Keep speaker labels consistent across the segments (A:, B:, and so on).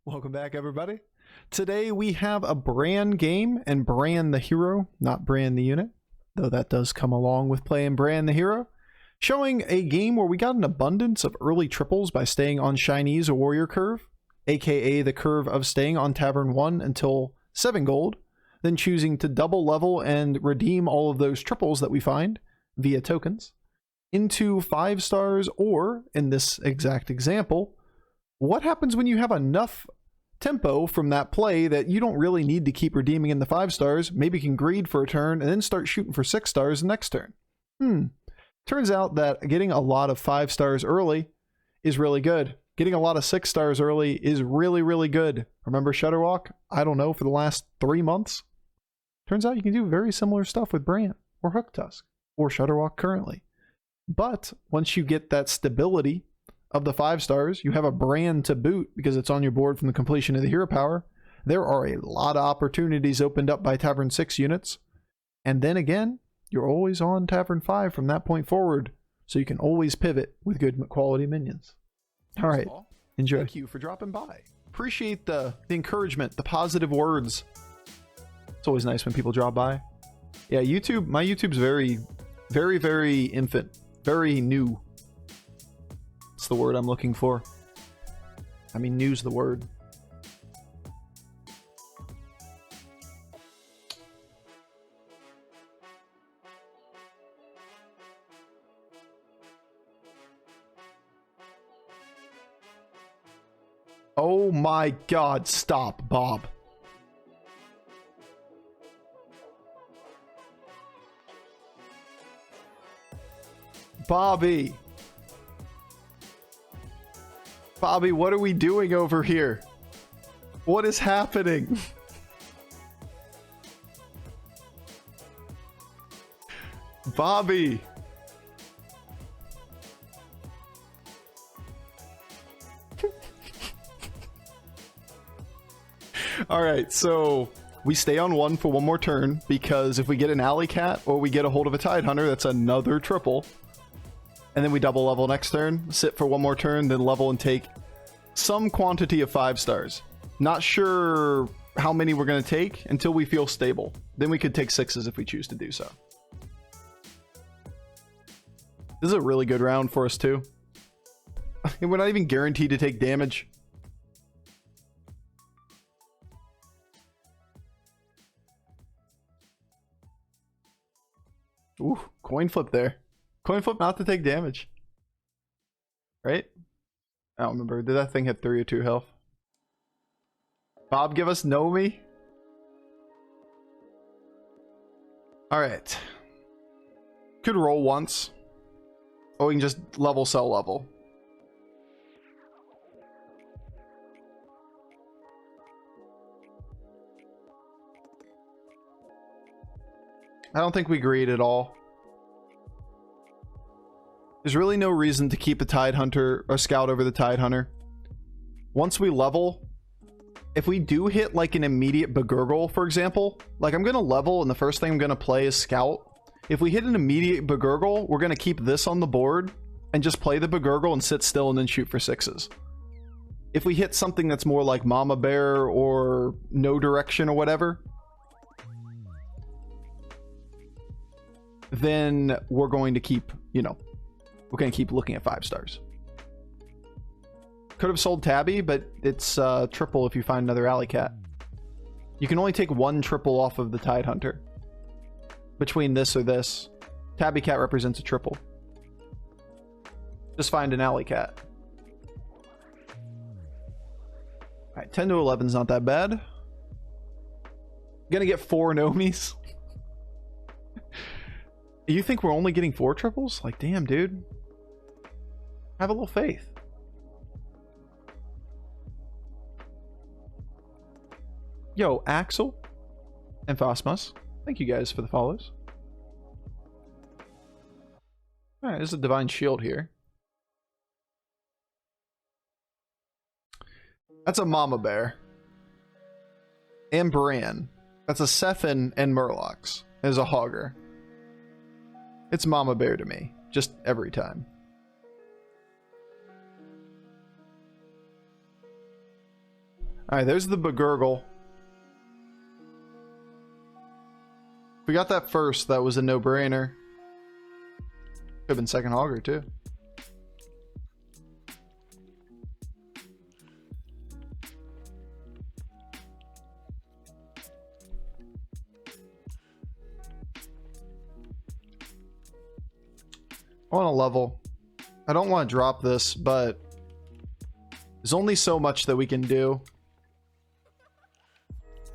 A: Welcome back, everybody. Today we have a Brann game and Brann the hero, not Brann the unit, though that does come along with playing Brann the hero, showing a game where we got an abundance of early triples by staying on Chinese Warrior Curve, aka the curve of staying on Tavern 1 until 7 gold, then choosing to double level and redeem all of those triples that we find via tokens into 5 stars, or in this exact example, what happens when you have enough tempo from that play that you don't really need to keep redeeming in the 5 stars, maybe can greed for a turn and then start shooting for 6 stars the next turn. Turns out that getting a lot of 5 stars early is really good. Getting a lot of 6 stars early is really, really good. Remember Shutterwalk? I don't know, for the last 3 months? Turns out you can do very similar stuff with Brann or Hook Tusk or Shutterwalk currently. But once you get that stability of the 5 stars, you have a Brann to boot because it's on your board from the completion of the hero power. There are a lot of opportunities opened up by Tavern 6 units. And then again, you're always on Tavern 5 from that point forward, so you can always pivot with good quality minions. All right, enjoy. Thank you for dropping by. Appreciate the encouragement, the positive words. It's always nice when people drop by. Yeah, YouTube, my YouTube's very, very, very infant, very new. It's the word I'm looking for. I mean, new's the word. Oh my God, stop, Bob. Bobby, what are we doing over here? What is happening? Bobby. All right, so we stay on 1 for 1 more turn because if we get an Alleycat or we get a hold of a Tidehunter, that's another triple. And then we double level next turn, sit for 1 more turn, then level and take some quantity of 5 stars. Not sure how many we're going to take until we feel stable. Then we could take 6s if we choose to do so. This is a really good round for us too. We're not even guaranteed to take damage. Ooh, coin flip there. Coin flip not to take damage. Right? I don't remember. Did that thing hit 3 or 2 health? Bob, give us Nomi. Alright. Could roll once. Or we can just level sell level. I don't think we greed at all. There's really no reason to keep a Tidehunter or scout over the Tidehunter. Once we level, if we do hit like an immediate Begurgle, for example, like I'm going to level and the first thing I'm going to play is scout. If we hit an immediate Begurgle, we're going to keep this on the board and just play the Begurgle and sit still and then shoot for 6s. If we hit something that's more like Mama Bear or No Direction or whatever, then we're going to keep, you know, we're going to keep looking at 5 stars. Could have sold Tabby, but it's triple if you find another Alleycat. You can only take 1 triple off of the Tidehunter. Between this or this. Tabby Cat represents a triple. Just find an Alleycat. Alright, 10 to 11 is not that bad. Gonna get 4 Nomis. You think we're only getting 4 triples? Like, damn, dude. Have a little faith. Yo, Axel and Phosmos, thank you guys for the follows. Alright, there's a Divine Shield here. That's a Mama Bear. And Brann. That's a Sephin and Murlocs. There's a Hogger. It's Mama Bear to me, just every time. Alright, there's the Begurgle. We got that first, that was a no-brainer. Could have been second Hogger, too. I want to level. I don't want to drop this, but there's only so much that we can do.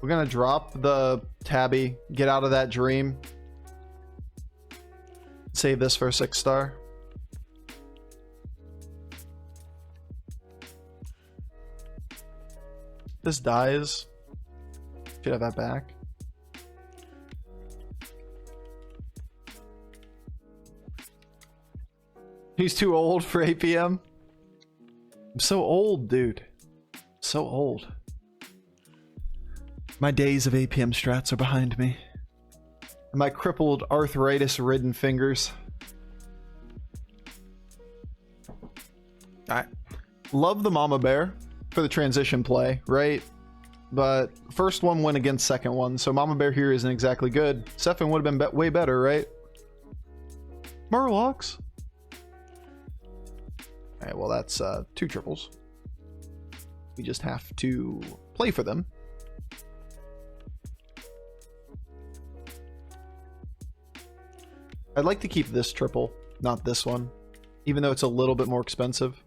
A: We're going to drop the Tabby, get out of that dream. Save this for a 6-star. This dies. Should have that back. He's too old for 8 PM. I'm so old, dude. So old. My days of 8 PM strats are behind me. And my crippled, arthritis-ridden fingers. I love the Mama Bear for the transition play, right? But first one went against second one, so Mama Bear here isn't exactly good. Sefin would have been way better, right? Murlocs. Alright, well that's 2 triples. We just have to play for them. I'd like to keep this triple, not this one, even though it's a little bit more expensive.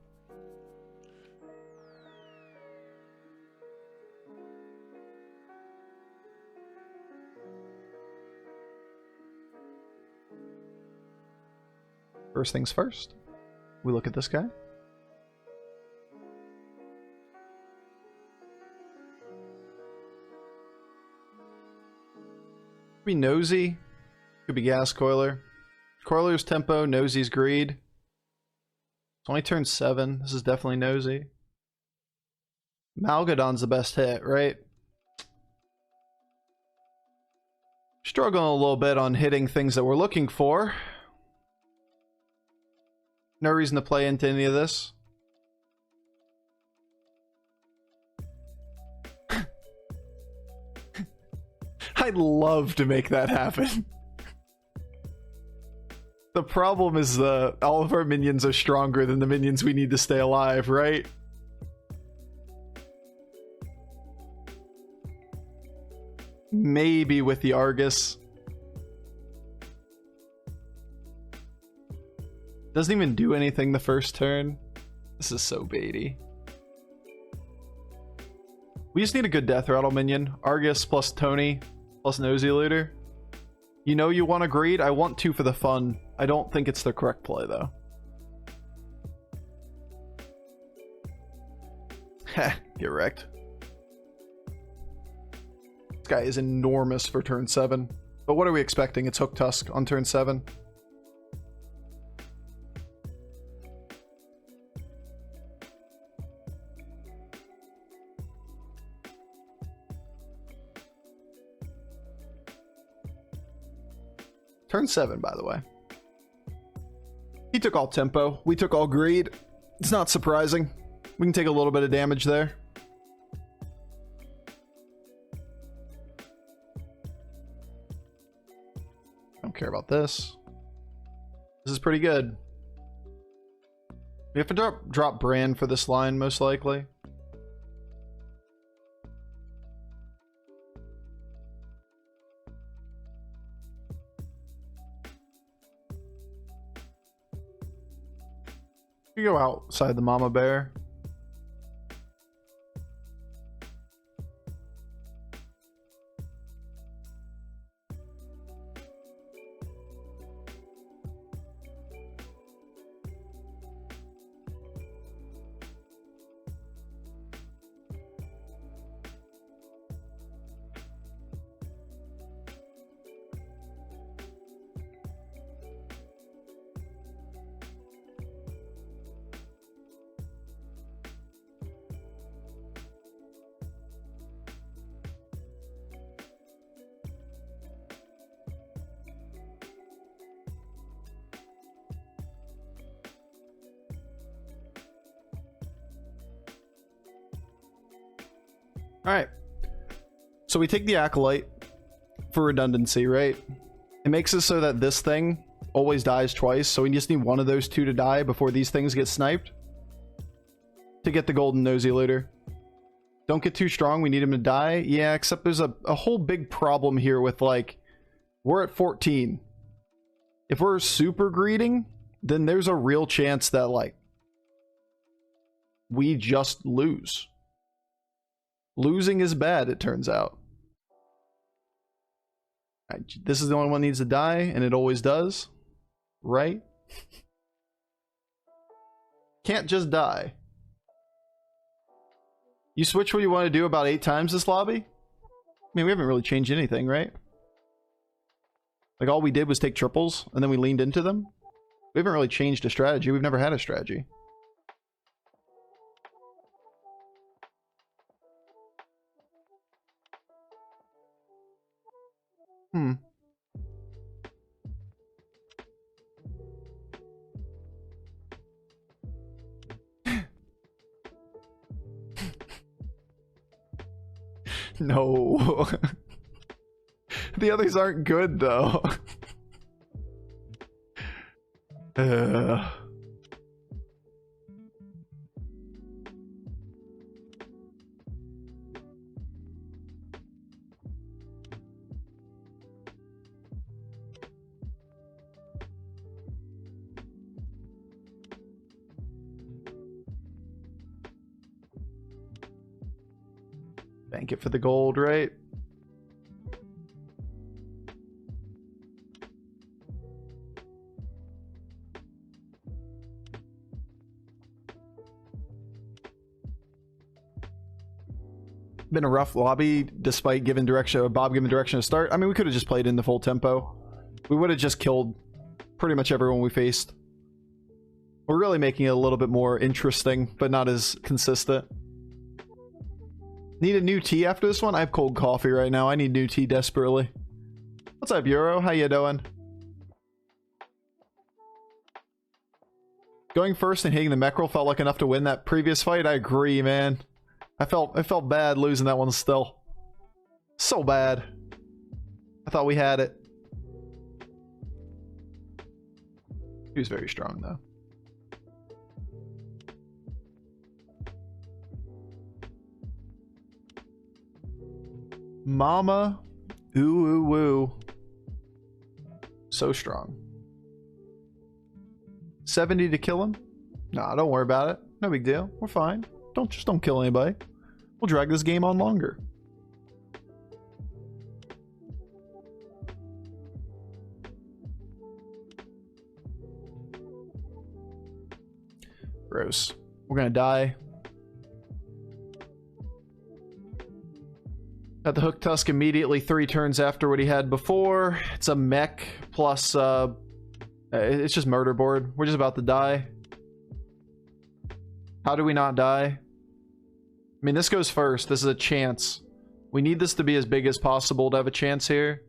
A: First things first, we look at this guy. Could be Nosy, could be Gas Coiler. Coiler's Tempo, Nosy's Greed. It's only turn 7. This is definitely Nosy. Malgadon's the best hit, right? Struggling a little bit on hitting things that we're looking for. No reason to play into any of this. I'd love to make that happen. The problem is all of our minions are stronger than the minions we need to stay alive, right? Maybe with the Argus. Doesn't even do anything the first turn. This is so baity. We just need a good death rattle minion. Argus plus Tony plus Nosy Looter. You know you want a Greed? I want 2 for the fun. I don't think it's the correct play, though. Heh, get wrecked. This guy is enormous for turn 7. But what are we expecting? It's Hook Tusk on turn 7. Turn 7, by the way. He took all tempo. We took all greed. It's not surprising. We can take a little bit of damage there. Don't care about this. This is pretty good. We have to drop Brann for this line, most likely. You go outside the Mama Bear. Alright. So we take the Acolyte for redundancy, right? It makes it so that this thing always dies twice, so we just need one of those two to die before these things get sniped to get the golden nosy looter. Don't get too strong, we need him to die. Yeah, except there's a whole big problem here with, like, we're at 14. If we're super greeting, then there's a real chance that, like, we just lose. Losing is bad, it turns out. This is the only one that needs to die, and it always does. Right? Can't just die. You switch what you want to do about 8 times this lobby? I mean, we haven't really changed anything, right? Like, all we did was take triples, and then we leaned into them. We haven't really changed a strategy. We've never had a strategy. No. The others aren't good, though. Bank it for the gold, right? Been a rough lobby despite giving direction, Bob giving direction to start. I mean, we could have just played in the full tempo. We would have just killed pretty much everyone we faced. We're really making it a little bit more interesting, but not as consistent. Need a new tea after this one? I have cold coffee right now. I need new tea desperately. What's up, Euro? How you doing? Going first and hitting the Meckrel felt like enough to win that previous fight. I agree, man. I felt bad losing that one still. So bad. I thought we had it. He was very strong, though. Mama. Ooh, ooh, ooh. So strong. 70 to kill him? Nah, don't worry about it. No big deal. We're fine. Don't kill anybody. We'll drag this game on longer. Gross. We're gonna die. Got the Hook Tusk immediately 3 turns after what he had before. It's a mech plus it's just murder board. We're just about to die. How do we not die? I mean, this goes first. This is a chance. We need this to be as big as possible to have a chance here.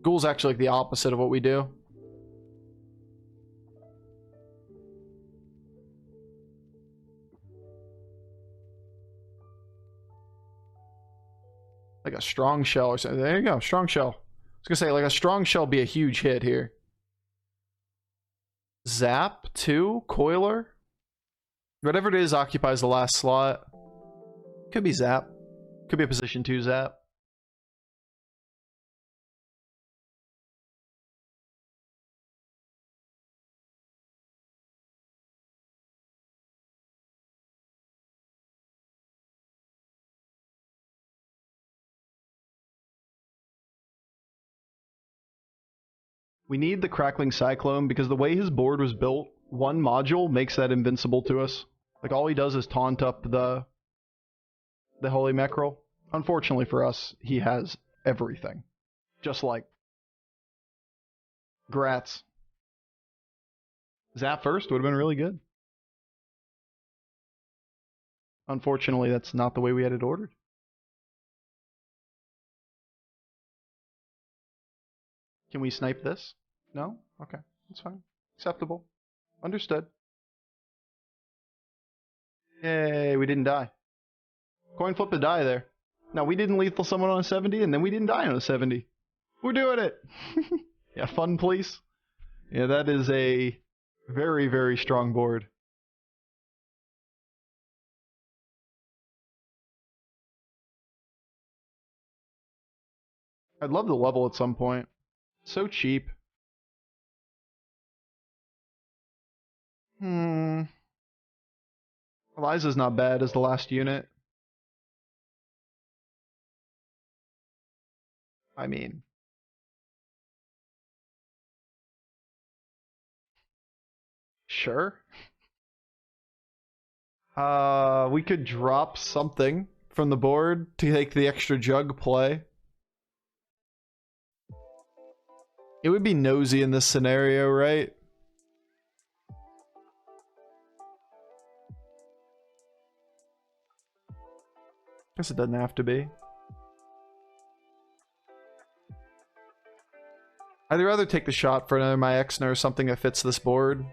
A: Ghoul's actually like the opposite of what we do. Like a strong shell or something. There you go, strong shell. I was gonna say, like a strong shell be a huge hit here. Zap 2? Coiler? Whatever it is occupies the last slot. Could be Zap. Could be a position 2 Zap. We need the Crackling Cyclone because the way his board was built, one module makes that invincible to us. Like, all he does is taunt up the Holy Meckrel. Unfortunately for us, he has everything. Just like Grats. Zap first would have been really good. Unfortunately, that's not the way we had it ordered. Can we snipe this? No? Okay, that's fine. Acceptable. Understood. Yay, we didn't die. Coin flip to die there. Now, we didn't lethal someone on a 70, and then we didn't die on a 70. We're doing it! Yeah, fun, please. Yeah, that is a very, very strong board. I'd love to level at some point. So cheap. Eliza's not bad as the last unit. I mean... Sure. We could drop something from the board to take the extra jug play. It would be nosy in this scenario, right? Guess it doesn't have to be. I'd rather take the shot for another my Exner or something that fits this board.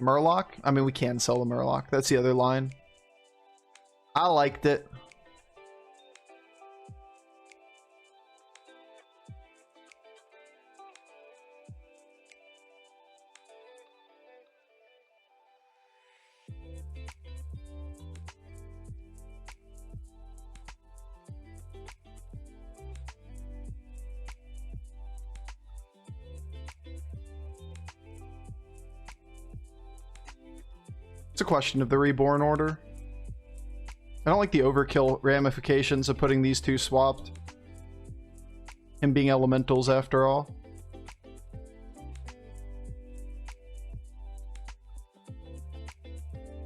A: Murloc? I mean, we can sell the Murloc. That's the other line. I liked it. It's a question of the reborn order. I don't like the overkill ramifications of putting these two swapped. Him being elementals after all.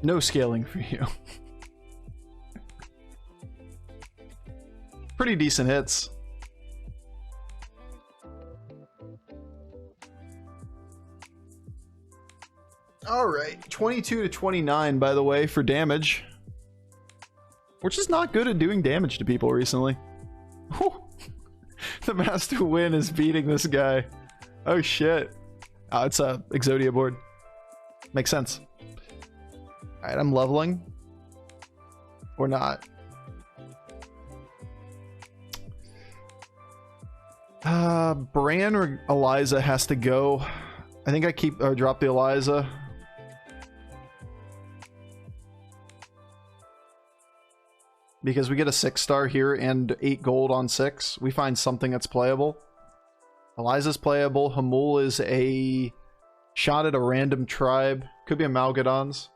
A: No scaling for you. Pretty decent hits. Alright, 22 to 29 by the way for damage. We're just not good at doing damage to people recently. The Master Win is beating this guy. Oh shit. Oh, it's a Exodia board. Makes sense. Alright, I'm leveling. Or not. Brann or Eliza has to go. I think I keep or drop the Eliza. Because we get a 6-star here and 8 gold on 6. We find something that's playable. Eliza's playable. Hamul is a shot at a random tribe. Could be a Malgadons.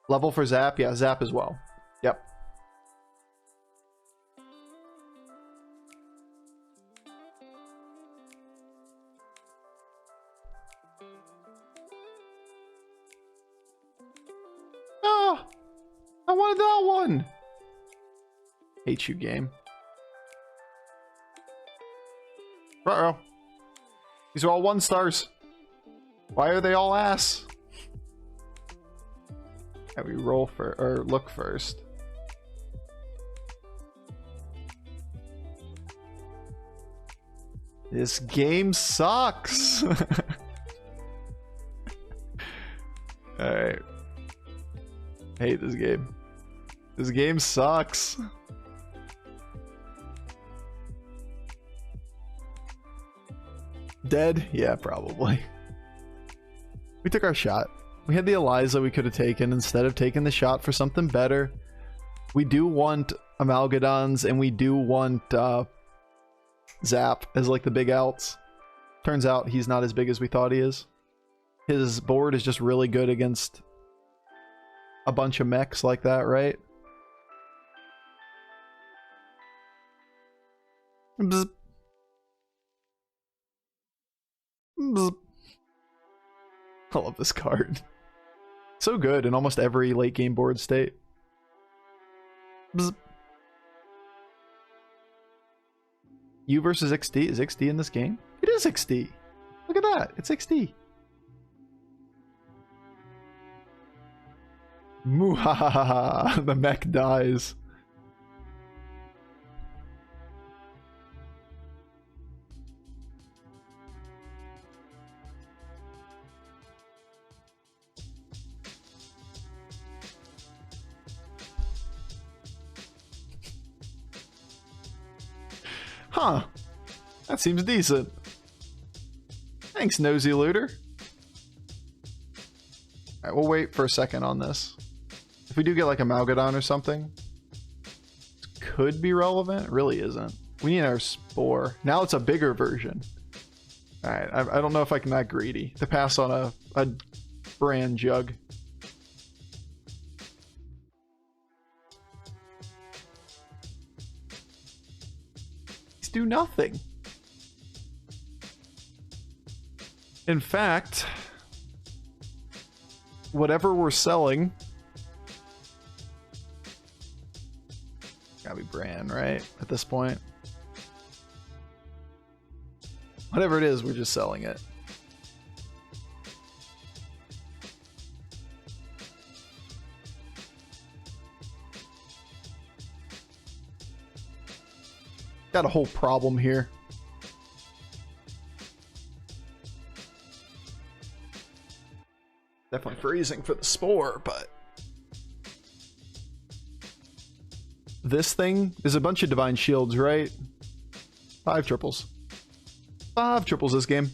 A: Level for Zap? Yeah, Zap as well. Yep. Ah! I wanted that one! Hate you, game. Uh-oh. These are all 1-stars. Why are they all ass? Have we roll for or look first? This game sucks. Alright. Hate this game. This game sucks. Dead? Yeah, probably. We took our shot. We had the Eliza we could have taken instead of taking the shot for something better. We do want Amalgadons and we do want Zap as like the big outs. Turns out he's not as big as we thought he is. His board is just really good against a bunch of mechs like that, right? Bzz. Bzz. I love this card. So good in almost every late game board state. Bzz. U versus XD? Is XD in this game? It is XD. Look at that. It's XD. Muhahaha. The mech dies. Huh. That seems decent. Thanks, nosy looter. Alright, we'll wait for a second on this. If we do get like a Malgadon or something, this could be relevant. It really isn't. We need our Spore. Now it's a bigger version. Alright, I don't know if I can that greedy to pass on a Brann jug. These do nothing. In fact, whatever we're selling, gotta be Brann, right? At this point, whatever it is, we're just selling it. Got a whole problem here. Definitely freezing for the Spore, but this thing is a bunch of Divine Shields, right? 5 triples. 5 triples this game.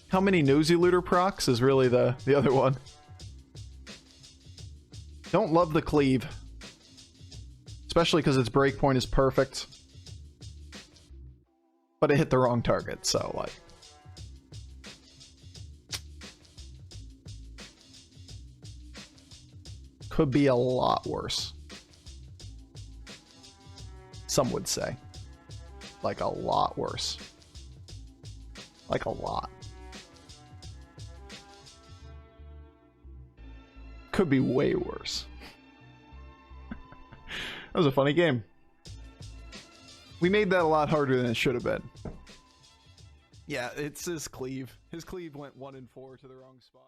A: How many Nosy Looter procs is really the other one. Don't love the cleave. Especially because its breakpoint is perfect. But it hit the wrong target, so like... could be a lot worse. Some would say. Like a lot worse. Like a lot. Could be way worse. That was a funny game. We made that a lot harder than it should have been. Yeah, it's his cleave. His cleave went 1 and 4 to the wrong spot.